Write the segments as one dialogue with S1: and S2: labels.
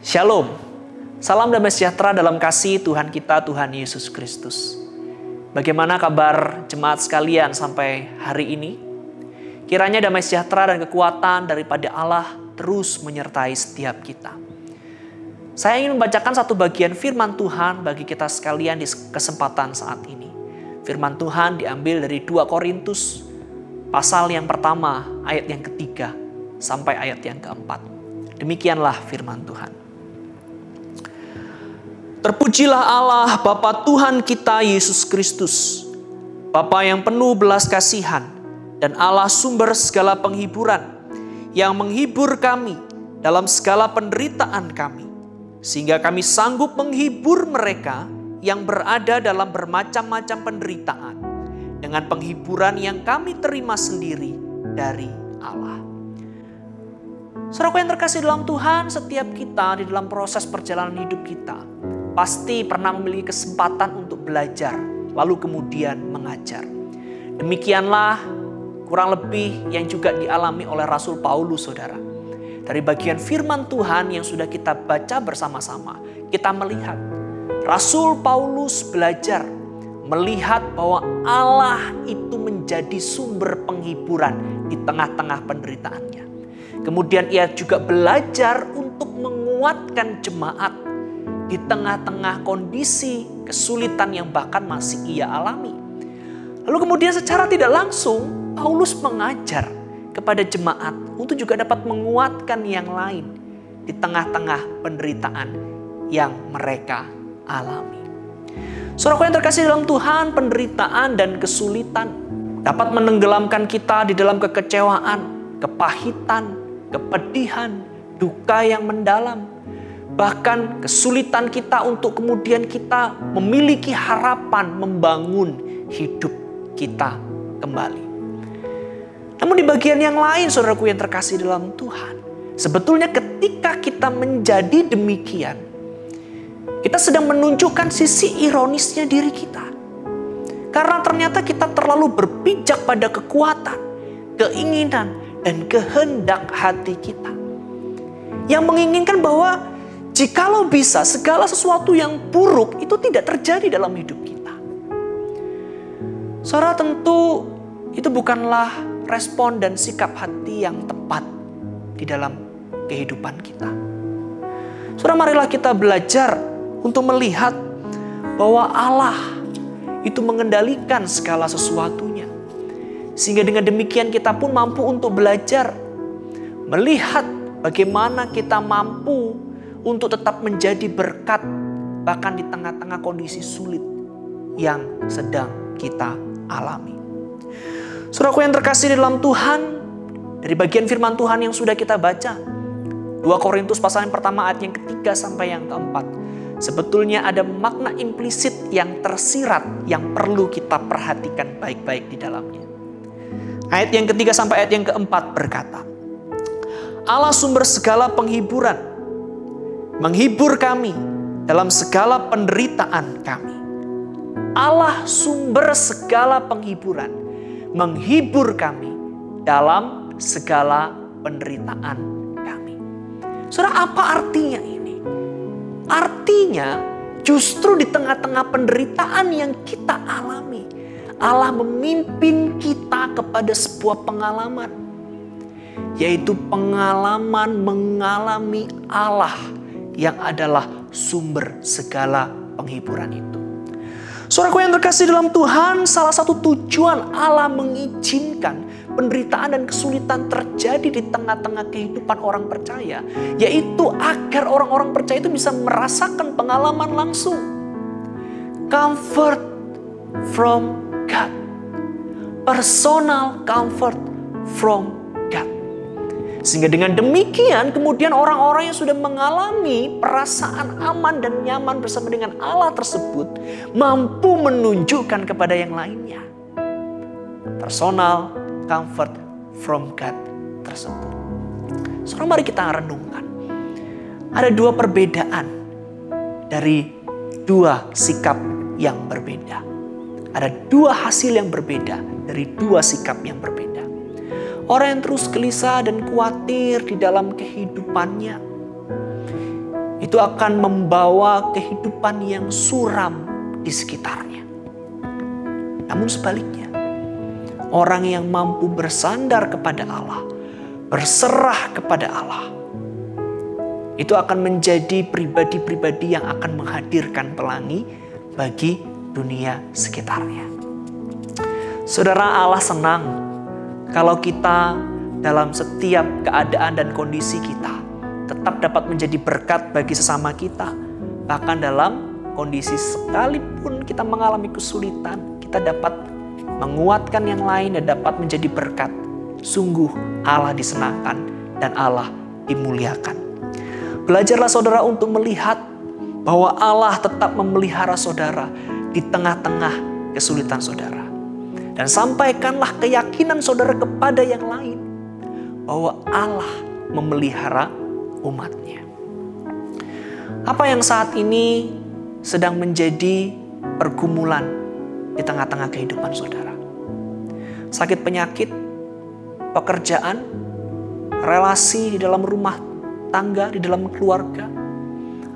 S1: Shalom, salam damai sejahtera dalam kasih Tuhan kita, Tuhan Yesus Kristus. Bagaimana kabar jemaat sekalian sampai hari ini? Kiranya damai sejahtera dan kekuatan daripada Allah terus menyertai setiap kita. Saya ingin membacakan satu bagian firman Tuhan bagi kita sekalian di kesempatan saat ini. Firman Tuhan diambil dari 2 Korintus, pasal yang pertama, ayat yang ketiga, sampai ayat yang keempat. Demikianlah firman Tuhan. Terpujilah Allah Bapa Tuhan kita Yesus Kristus, Bapa yang penuh belas kasihan dan Allah sumber segala penghiburan, yang menghibur kami dalam segala penderitaan kami, sehingga kami sanggup menghibur mereka yang berada dalam bermacam-macam penderitaan dengan penghiburan yang kami terima sendiri dari Allah. Saudaraku yang terkasih dalam Tuhan, setiap kita di dalam proses perjalanan hidup kita pasti pernah memiliki kesempatan untuk belajar, lalu kemudian mengajar. Demikianlah kurang lebih yang juga dialami oleh Rasul Paulus, saudara. Dari bagian firman Tuhan yang sudah kita baca bersama-sama, kita melihat Rasul Paulus belajar melihat bahwa Allah itu menjadi sumber penghiburan di tengah-tengah penderitaannya. Kemudian ia juga belajar untuk menguatkan jemaat di tengah-tengah kondisi kesulitan yang bahkan masih ia alami. Lalu kemudian secara tidak langsung Paulus mengajar kepada jemaat untuk juga dapat menguatkan yang lain di tengah-tengah penderitaan yang mereka alami. Saudaraku yang terkasih dalam Tuhan, penderitaan dan kesulitan dapat menenggelamkan kita di dalam kekecewaan, kepahitan, kepedihan, duka yang mendalam. Bahkan kesulitan kita untuk kemudian kita memiliki harapan membangun hidup kita kembali. Namun di bagian yang lain, saudaraku yang terkasih dalam Tuhan, sebetulnya ketika kita menjadi demikian, kita sedang menunjukkan sisi ironisnya diri kita. Karena ternyata kita terlalu berpijak pada kekuatan, keinginan, dan kehendak hati kita. Yang menginginkan bahwa jikalau bisa segala sesuatu yang buruk itu tidak terjadi dalam hidup kita. Saudara, tentu itu bukanlah respon dan sikap hati yang tepat di dalam kehidupan kita. Saudara, marilah kita belajar untuk melihat bahwa Allah itu mengendalikan segala sesuatunya. Sehingga dengan demikian kita pun mampu untuk belajar melihat bagaimana kita mampu untuk tetap menjadi berkat bahkan di tengah-tengah kondisi sulit yang sedang kita alami. Saudaraku yang terkasih di dalam Tuhan, dari bagian firman Tuhan yang sudah kita baca, 2 Korintus pasal yang pertama ayat yang ketiga sampai yang keempat, sebetulnya ada makna implisit yang tersirat yang perlu kita perhatikan baik-baik di dalamnya. Ayat yang ketiga sampai ayat yang keempat berkata, Allah sumber segala penghiburan, menghibur kami dalam segala penderitaan kami. Allah sumber segala penghiburan, menghibur kami dalam segala penderitaan kami. Saudara, apa artinya ini? Artinya justru di tengah-tengah penderitaan yang kita alami, Allah memimpin kita kepada sebuah pengalaman, yaitu pengalaman mengalami Allah yang adalah sumber segala penghiburan itu. Saudaraku yang terkasih dalam Tuhan, salah satu tujuan Allah mengizinkan penderitaan dan kesulitan terjadi di tengah-tengah kehidupan orang percaya, yaitu agar orang-orang percaya itu bisa merasakan pengalaman langsung. Comfort from God. Personal comfort from God. Sehingga dengan demikian kemudian orang-orang yang sudah mengalami perasaan aman dan nyaman bersama dengan Allah tersebut mampu menunjukkan kepada yang lainnya personal comfort from God tersebut. Saudara, mari kita renungkan. Ada 2 perbedaan dari 2 sikap yang berbeda. Ada 2 hasil yang berbeda dari 2 sikap yang berbeda. Orang yang terus gelisah dan khawatir di dalam kehidupannya, itu akan membawa kehidupan yang suram di sekitarnya. Namun sebaliknya, orang yang mampu bersandar kepada Allah, berserah kepada Allah, itu akan menjadi pribadi-pribadi yang akan menghadirkan pelangi bagi dunia sekitarnya. Saudara, Allah senang kalau kita dalam setiap keadaan dan kondisi kita tetap dapat menjadi berkat bagi sesama kita. Bahkan dalam kondisi sekalipun kita mengalami kesulitan, kita dapat menguatkan yang lain dan dapat menjadi berkat. Sungguh Allah disenangkan dan Allah dimuliakan. Belajarlah saudara untuk melihat bahwa Allah tetap memelihara saudara di tengah-tengah kesulitan saudara. Dan sampaikanlah keyakinan saudara kepada yang lain bahwa Allah memelihara umatnya. Apa yang saat ini sedang menjadi pergumulan di tengah-tengah kehidupan saudara? Sakit penyakit, pekerjaan, relasi di dalam rumah tangga, di dalam keluarga,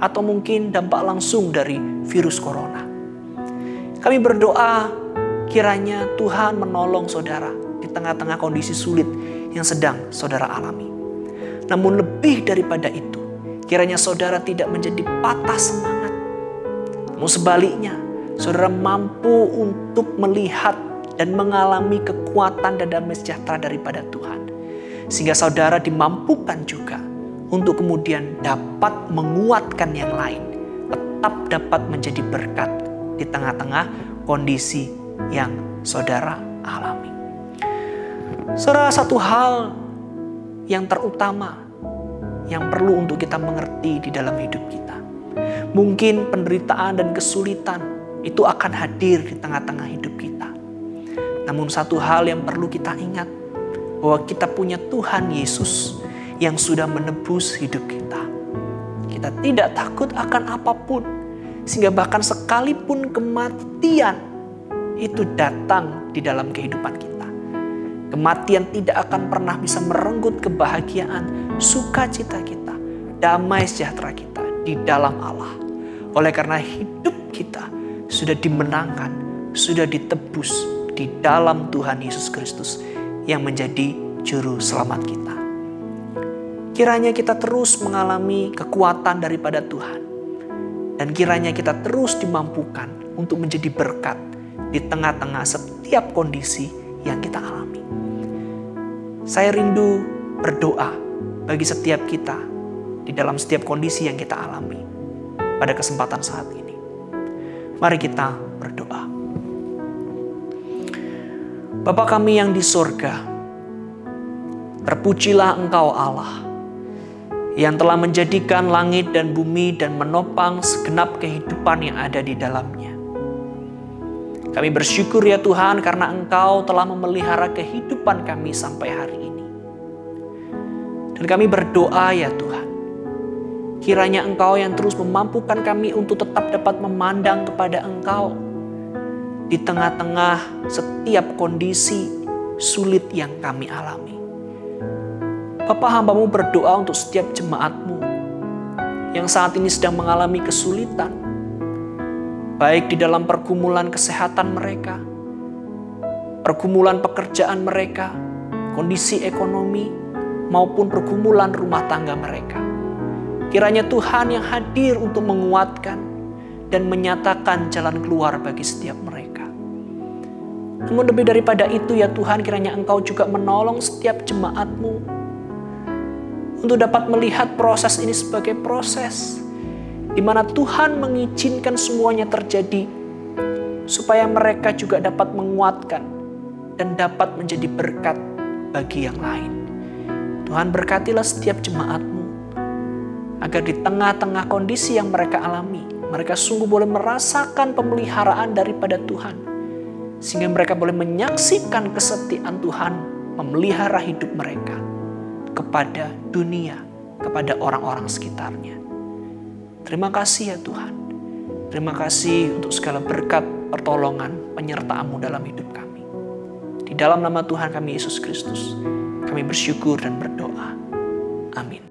S1: atau mungkin dampak langsung dari virus corona. Kami berdoa kiranya Tuhan menolong saudara di tengah-tengah kondisi sulit yang sedang saudara alami. Namun lebih daripada itu, kiranya saudara tidak menjadi patah semangat. Namun sebaliknya, saudara mampu untuk melihat dan mengalami kekuatan dan damai sejahtera daripada Tuhan. Sehingga saudara dimampukan juga untuk kemudian dapat menguatkan yang lain. Tetap dapat menjadi berkat di tengah-tengah kondisi yang saudara alami. Saudara, satu hal yang terutama yang perlu untuk kita mengerti di dalam hidup kita. Mungkin penderitaan dan kesulitan itu akan hadir di tengah-tengah hidup kita. Namun satu hal yang perlu kita ingat, bahwa kita punya Tuhan Yesus yang sudah menebus hidup kita. Kita tidak takut akan apapun, sehingga bahkan sekalipun kematian itu datang di dalam kehidupan kita. Kematian tidak akan pernah bisa merenggut kebahagiaan, sukacita kita, damai sejahtera kita di dalam Allah. Oleh karena hidup kita sudah dimenangkan, sudah ditebus di dalam Tuhan Yesus Kristus yang menjadi juru selamat kita. Kiranya kita terus mengalami kekuatan daripada Tuhan. Dan kiranya kita terus dimampukan untuk menjadi berkat di tengah-tengah setiap kondisi yang kita alami. Saya rindu berdoa bagi setiap kita di dalam setiap kondisi yang kita alami pada kesempatan saat ini. Mari kita berdoa. Bapa kami yang di sorga, terpujilah Engkau Allah, yang telah menjadikan langit dan bumi dan menopang segenap kehidupan yang ada di dalamnya. Kami bersyukur ya Tuhan karena Engkau telah memelihara kehidupan kami sampai hari ini. Dan kami berdoa ya Tuhan, kiranya Engkau yang terus memampukan kami untuk tetap dapat memandang kepada Engkau di tengah-tengah setiap kondisi sulit yang kami alami. Bapa, hamba-Mu berdoa untuk setiap jemaat-Mu yang saat ini sedang mengalami kesulitan, baik di dalam pergumulan kesehatan mereka, pergumulan pekerjaan mereka, kondisi ekonomi, maupun pergumulan rumah tangga mereka. Kiranya Tuhan yang hadir untuk menguatkan dan menyatakan jalan keluar bagi setiap mereka. Namun lebih daripada itu ya Tuhan, kiranya Engkau juga menolong setiap jemaat-Mu untuk dapat melihat proses ini sebagai proses di mana Tuhan mengizinkan semuanya terjadi supaya mereka juga dapat menguatkan dan dapat menjadi berkat bagi yang lain. Tuhan, berkatilah setiap jemaat-Mu agar di tengah-tengah kondisi yang mereka alami, mereka sungguh boleh merasakan pemeliharaan daripada Tuhan, sehingga mereka boleh menyaksikan kesetiaan Tuhan memelihara hidup mereka kepada dunia, kepada orang-orang sekitarnya. Terima kasih ya Tuhan. Terima kasih untuk segala berkat, pertolongan, penyertaan-Mu dalam hidup kami. Di dalam nama Tuhan kami Yesus Kristus, kami bersyukur dan berdoa. Amin.